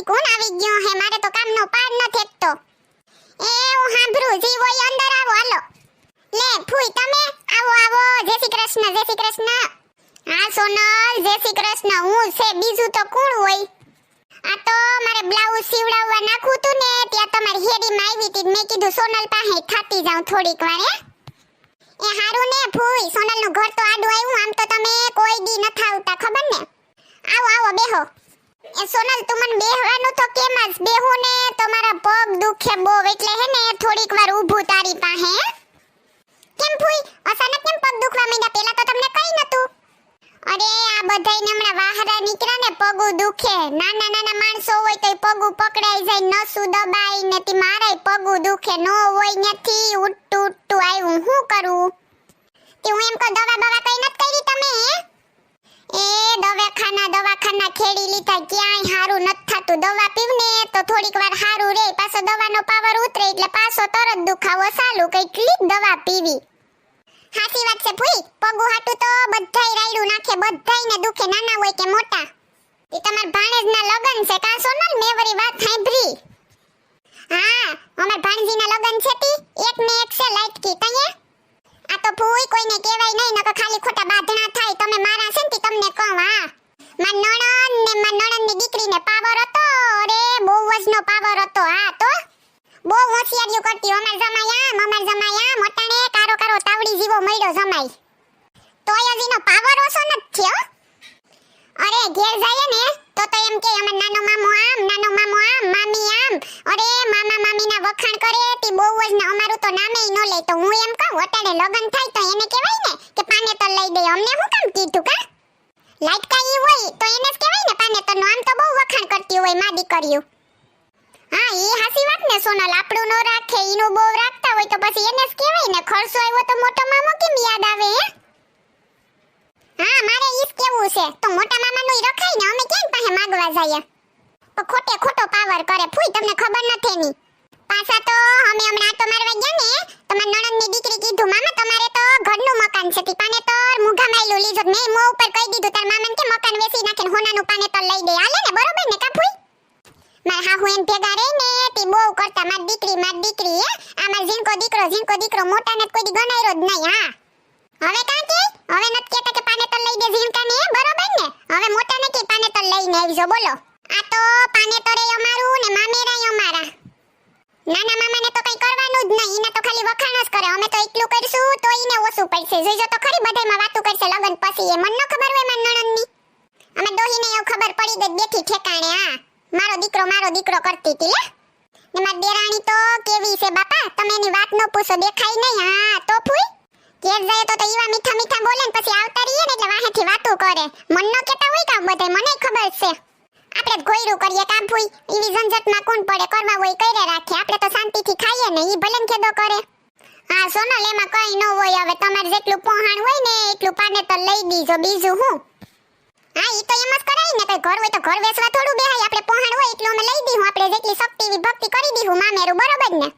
કોણ આવી ગયો હે? મારે તો કામનો પાર ન થેકતો. એ હું સાંભળું જી હોય અંદર આવો. હાલો લે ફૂઈ તમે આવો આવો. જય શ્રી કૃષ્ણ, જય શ્રી કૃષ્ણ. હા સોનલ, જય શ્રી કૃષ્ણ. હું છે, બીજું તો કોણ હોય? આ તો મારે બ્લાઉઝ સીવડાવવા નાખું તું ને, ત્યાં તમારી હેડીમાં આવી હતી. મેં કીધું સોનલ પાસે થાતી જાઉં થોડીક વાર. એ હારું ને ફૂઈ, સોનલનું ઘર તો આડું આવ્યું. આમ તો તમે કોઈ દી ન થાવતા, ખબર ને? આવો આવો બેહો. એ સોનલ તું મને બેહવાનું તો કેમ જ બેહું ને, તો મારા પગ દુખે બહુ, એટલે હે ને થોડીક વાર ઊભું તારી પાસે. કેમ ફૂઈ અચાનક કેમ પગ દુખવા માંડ્યા? પેલા તો તમને કઈ નતું. અરે આ બધાયને હમણાં વાહરા નીકળ્યા ને પગુ દુખે. નાના નાના માણસો હોય તો પગુ પકડાઈ જાય, નસું દબાઈ ને તી મારાય પગુ દુખે. નો હોય નથી ઉટતું ઉટતું આવ્યું. શું કરું? તે હું એમ કહું દવા બવા કઈ નત કરી તમે? એ દવાખાના ખેડી લીધા, ક્યાંય હારું નત થાતું. દવા પીવ ને તો થોડીક વાર હારું રે, પાછો દવાનો પાવર ઉતરે એટલે પાછો તરત દુખાવો ચાલુ. કેટલીક દવા પીવી. હાચી વાત છે ફૂઈ, પગુ હાટું તો બધાય રાયડું નાખે, બધાયને દુખે, નાના હોય કે મોટા. એ તમાર ભાણેજના લગન છે કા સોનલ? મેં વરી વાત સાંભળી. હા અમાર ભાણજીના લગન છે તી એક ને એક છે લાઈટકી. તઈએ આ તો ફૂઈ કોઈને કહેવાય નહીં, નકર ખાલી ખોટા બાધણા થાય. તમે મારા છે ને તમને કહું. હા માર નણંદની દીકરીને પાવર હતો. અરે બહુ જ નો પાવર હતો. હા તો બહુ હોશિયારીઓ કરતી. અમાર જમાઈ આમ મોટાને કારો તાવડી જીવો મળ્યો જમાઈ. તોય હજીનો પાવર ઓછો નથી થયો. અરે ઘેર જાય ને તો એમ કે અમાર નાનો મામો આમ, મામી આમ. અરે મામા મામીના વખાણ કરે તી બહુ જ ને. અમારું તો નામે ય ન લે. તો હું એમ કહું અટાણે લગન થાય તો એને કહેવાય ને કે પાનેતર લઈ દે. અમને હું કામ કીધું કા? લાઈટકાઈ હોય તો એને જ કહેવાય ને પાનેતરનો. આમ તો બહુ વખાણ કરતી હોય માં દીકરીઓ. હા એ હાસી વાત ને સોનલ, આપણું નો રાખે ઈનું બહુ રાખતા હોય તો પછી એને જ કહેવાય ને. ખર્ચો આવ્યો તો મોટો મામો કેમ યાદ આવે? હા મારે ઈ જ કેવું છે. તો મોટા મામાનું ઈ રખાય ને, અમે કેમ પાસે માંગવા જઈએ? તો ખોટો પાવર કરે. ફૂઈ તમને ખબર નથી ની. પાછા તો અમે હમણાં આટો મારવા ગયા ને, તમાર નણંદની દીકરી કીધું મામા તમારે તો ઘરનું મકાન છે તી પાનેતર મુઘા માયલું લીધું. મેં મોં ઉપર કહી દીધું તાર મામાને કે મકાન વેચી નાખે ને હોનાનું પાનેતર લઈ દે. હાલે ને? બરોબર ને કા ફૂઈ? માર હાહુ એમ ભેગા રહી ને તી બહુ કરતા. માર દીકરી હે આમાં ઝીણકો દીકરો મોટાને કોઈ દી ગણાયરો જ નહીં. હા હવે કાં કે હવે નત કેતા કે પાનેતર લઈ દે ઝીણકાને? બરોબર ને? હવે મોટાને કે પાનેતર લઈને આવજો. બોલો આ તો પાનેતરે અમારું ને મામેરાય અમારા. નાના મામાને તો કઈ કરવાનું જ નહીં. ઈને તો ખાલી વખાણ જ કરે. અમે તો એટલું કરશું તો ઈને ઓછું પડશે. જોઈજો તો ખરી બધાયમાં વાતું કરશે લગન પછી. એ મન ન ખબર હોય માર નણંદની. અમે ડોહીને એવું ખબર પડી ગઈ બેઠી ઠેકાણે. હા મારો દીકરો કરતી હતી લે. ને માર દેરાણી તો કેવી છે બાપા, તમે એની વાત ન પૂછો. દેખાય નહીં. હા તો ફૂઈ ઘેર જાય તો ઈવા મીઠા બોલે ને પછી આવતા રહીએ ને એટલે વાહેથી વાતું કરે. મન ન કેતા હોય કા બધાય? મને ખબર છે. આપણે ગોયરું કરીએ કામ ફૂઈ. ઈવી ઝંઝટમાં કોણ પડે? કરવા હોય કરે રાખે. આપણે તો શાંતિથી ખાઈએ ને. ઈ ભલે ખેદો કરે. હા સોનલ એમાં કઈ ન હોય. હવે તમારે જેટલું પોહાણ હોય ને એટલું પાનેતર લઈ દીજો. બીજું હું? હા ઈ તો એમ જ કરાય ને. કઈ ઘર હોય તો ઘર વેચવા થોડું બેહાય. આપણે પોહાણ હોય એટલું અમે લઈ દીધું. આપણે જેટલી શક્તિ એવી ભક્તિ કરી દીધું મામેરું. બરોબર ને?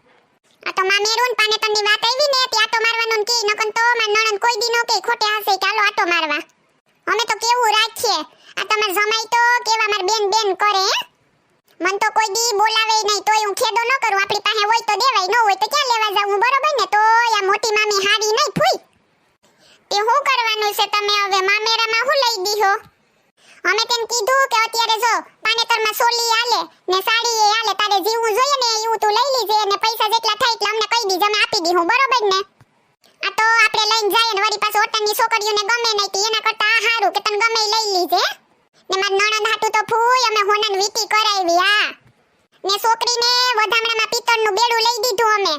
આ તો મામેરું પાનેતરની વાત આવી ને ત્યાં આટો મારવાનું કે નકન તો માર નણંદ કોઈ દી નો કે ખોટે હશે કે હાલો આટો મારવા. અમે તો કેવું રાખીએ. આ તમાર જમાઈ તો કેવા માર બેન કરે હે. મન તો કોઈ દી બોલાવે નહીં તોય હું ખેદો ન કરું. આપણી પાસે હોય તો દેવાય, ન હોય તો ક્યાં લેવા જાવું? બરોબર ને? તો આ મોટી મામી હારી નહીં ફૂઈ. તે શું કરવાનું છે તમે હવે? મામેરામાં હું લઈ દીધો? અમે તેમ કીધું કે અત્યારે જો પાનેતરમાં સોલી આલે ને સાડી એ આલે. તારે જીવું જોઈએ ને એવું તું લઈ લીજે ને પૈસા જેટલા થાય એટલે અમને કહી દીજે, અમે આપી દીધું. બરોબર ને? આ તો આપણે લઈને જાય ને વળી પાછો ઓટાની છોકરીઓને ગમે નહીં તી એના કરતા આ હારું કે તને ગમે લઈ લીજે. ને માર નણંદ હાટું તો ફૂઈ અમે હોનાન વીટી કરાવી. હા ને છોકરીને વધામણામાં પિત્તળનું બેડું લઈ દીધું અમે.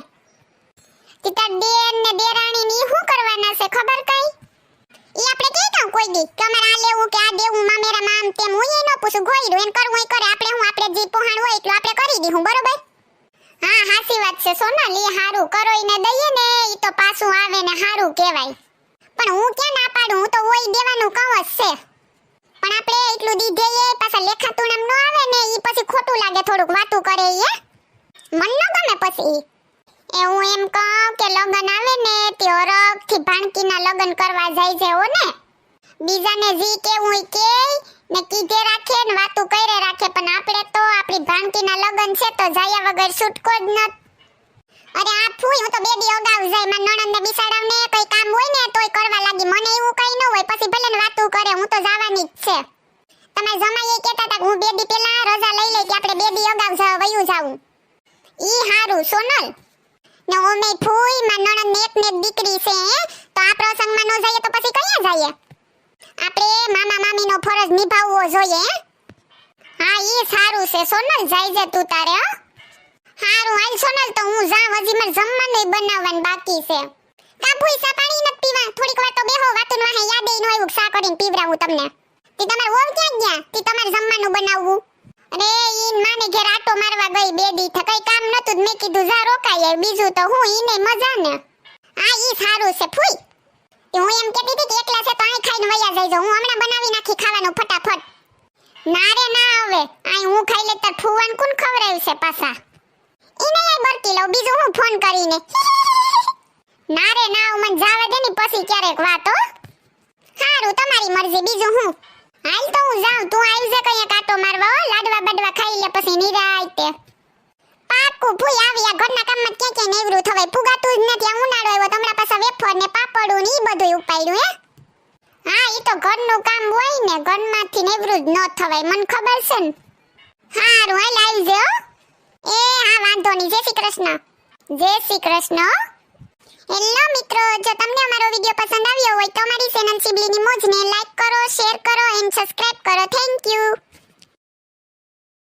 તીતા દેર ને દેરાણી ની શું કરવાના છે ખબર કઈ? ઈ આપણે કે કામ કોઈ દી કે અમાર આ લેવું કે આ દેવું મામેરામાં આમ તેમ હું એ ન પૂછું. ગોઈડું એન કરવું એ કરે. આપણે જે પોહાણ હોય એટલું આપણે કરી દીધું. બરોબર? હા હાસી વાત છે સોનલ. ઈ હારું કરોઈને દઈએ ને ઈ તો પાછું આવે ને હારું કહેવાય. પણ હું ક્યાં ના પાડું? હું તો હોય દેવાનું કહું જ છે. પણ આપણે એટલું દીધે પાછા લેખાતું નામ ન આવે ને ઈ પછી ખોટું લાગે. થોડુંક વાતું કરે ઈ મન ન ગમે પછી. એ હું એમ કહું કે લગન આવે ને તે ઓરખથી ભાણકીના લગન કરવા જાય છે હો ને. બીજાને જી કેવું કે ને કીધે રાખે ને વાતું કરે રાખે, પણ આપણે તો આપણી ભાણકીના લગન છે તો જાયા વગર છૂટકો જ ન. અરે આ ફૂઈ, હું તો 2 દી અગાઉ જાય માર નણંદને બિસાડાવને કઈ કામ હોય ને તોય કરવા લાગી. મને એવું કઈ ન હોય, પછી ભલે ને વાતું કરે, હું તો જવાની જ છે. તમે જમાઈએ કહેતા હતા કે હું 2 દી પહેલા રજા લઈ લઈ કે આપણે 2 દી અગાઉ વયું જાવું. ઈ હારું સોનલ. ને ઓમે ફૂઈ માર નણંદ એક ને એક દીકરી છે, તો આ પ્રસંગમાં ન જઈએ તો પછી કયા જઈએ? આપણે મામા મામીનો ફરજ નિભાવવો જોઈએ. હા ઈ સારું છે સોનલ, જાય જે તું તારે. હારું હાલ સોનલ, તો હું જાઉં, હજી મારે જમવાનું બનાવવાનું બાકી છે. કા ભૂઈ સા પાણી નથી પીવા? થોડીક વાર તો બેહો, વાતું વાહે યાદ ય ન આવ્યું સા કરીને પીવરાવું તમને. તી તમાર વહુ ક્યાં ગયા? તી તમારે જમવાનું બનાવવું. અરે ઈ માને ઘેર આટો મારવા ગઈ 2 દી થી, કઈ કામ નતું, મેં કીધું જા રોકાય, બીજું તો હું ઈને મજા ને. હા ઈ સારું છે ફૂઈ. હું એમ કહેતી હતી કે એકલા છે તો આઈ ખાઈને વયા જઈજો, હું હમણાં બનાવી નાખી ખાવાનું ફટાફટ. ના રે ના, હવે આઈ હું ખાઈ લે તાર ફુવાન કોણ ખવરાવશે પાછા? ઈને આઈ બરકી લઉં, બીજું હું ફોન કરીને. ના રે ના, મને જાવા દે ની પછી ક્યારેક વાત હો. હારું તમારી મરજી, બીજું હું. હાલ તો હું જાઉં, તું આવી જા કઈ કાટો મારવા હો, લાડવા બડવા ખાઈ લે પછી નિરાયતે. પાકું ફૂઈ, આવી આ ઘરના કામમાં ક્યાં ક્યાં નેવરું થવાય, ફુગાતું જ નથી. આ ઉનાળો આવ્યો, તમારા પાસે વેફર ને પાપડું ને ઈ બધું ઉપાડ્યું હે. હા ઈ તો ઘરનું કામ હોય ને, ઘરમાંથી નેવરું જ ન થવાય, મને ખબર છે ને. હારું હાલ આવી જા હો. એ હા વાંધો નહીં, જય શ્રી કૃષ્ણ. જય શ્રી કૃષ્ણ. હેલો મિત્રો, જો તમને અમારો વિડિયો પસંદ આવ્યો હોય તો અમારી ચેનલ સિબલીની મોજને લાઈક કરો, શેર કરો એન્ડ સબસ્ક્રાઇબ કરો. Thank you.